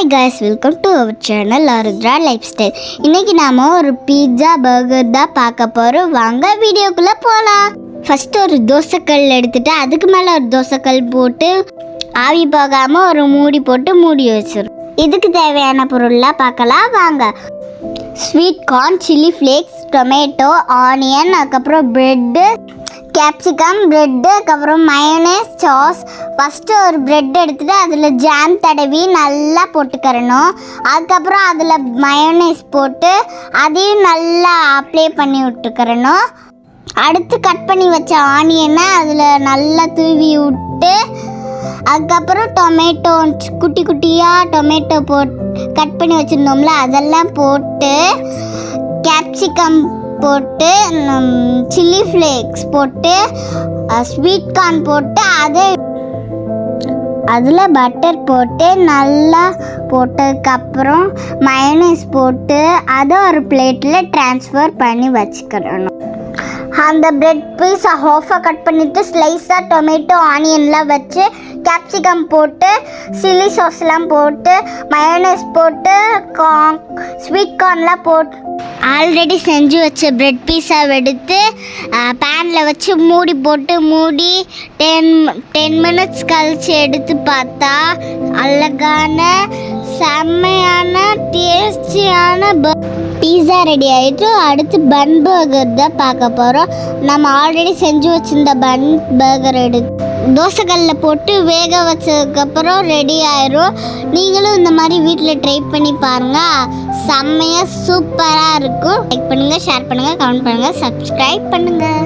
Hi guys, welcome to our channel Aarudhra lifestyle. இன்றைக்கி நாம் ஒரு பீட்சா பர்கர் தான் பார்க்க போகிறோம். வாங்க வீடியோக்குள்ளே போகலாம். ஃபஸ்ட்டு ஒரு தோசைக்கல் எடுத்துகிட்டு அதுக்கு மேலே ஒரு தோசைக்கல் போட்டு ஆவி போகாமல் ஒரு மூடி போட்டு மூடி வச்சிடும். இதுக்கு தேவையான பொருள்லாம் பார்க்கலாம் வாங்க. Sweet corn, chilli flakes, tomato, onion, அதுக்கப்புறம் ப்ரெட்டு, கேப்சிகம், ப்ரெட்டு, அதுக்கப்புறம் மயோனேஸ், சாஸ். ஃபஸ்ட்டு ஒரு ப்ரெட் எடுத்துகிட்டு அதில் ஜாம் தடவி நல்லா போட்டுக்கிறணும். அதுக்கப்புறம் அதில் மயோனேஸ் போட்டு அதையும் நல்லா அப்ளை பண்ணி விட்டுக்கிறணும். அடுத்து கட் பண்ணி வச்ச ஆனியனை அதில் நல்லா தூவி விட்டு அதுக்கப்புறம் டொமேட்டோ குட்டி குட்டியாக டொமேட்டோ கட் பண்ணி வச்சுருந்தோம்ல அதெல்லாம் போட்டு கேப்சிகம் போட்டு சில்லி ஃப்ளேக்ஸ் போட்டு ஸ்வீட் கார்ன் போட்டு அதில் பட்டர் போட்டு நல்லா போட்டதுக்கப்புறம் மயோனேஸ் போட்டு அதை ஒரு பிளேட்டில் ட்ரான்ஸ்ஃபர் பண்ணி வச்சுக்கிறணும். அந்த பிரெட் பீஸ் ஹாஃபாக கட் பண்ணிவிட்டு ஸ்லைஸாக டொமேட்டோ ஆனியன்லாம் வச்சு கேப்சிகம் போட்டு சில்லி சாஸ்லாம் போட்டு மயோனேஸ் போட்டு ஸ்வீட் கார்ன்லாம் போட்டு ஆல்ரெடி செஞ்சு வச்ச பிரெட் பீஸாக எடுத்து பேனில் வச்சு மூடி போட்டு மூடி 10 மினிட்ஸ் கழிச்சு எடுத்து பார்த்தா அழகான செம்மையான டேஸ்டியான பீஸா ரெடி ஆகிட்டு. அடுத்து பன் பர்கர் தான் பார்க்க போகிறோம். நம்ம ஆல்ரெடி செஞ்சு வச்சுருந்த பன் பர்கர் தோசைக்கல்லில் போட்டு வேக வச்சதுக்கப்புறம் ரெடி ஆயிரும். நீங்களும் இந்த மாதிரி வீட்டில் ட்ரை பண்ணி பாருங்கள், செம்மையாக சூப்பராக இருக்கும். லைக் பண்ணுங்கள், ஷேர் பண்ணுங்கள், கமெண்ட் பண்ணுங்கள், சப்ஸ்கிரைப் பண்ணுங்கள்.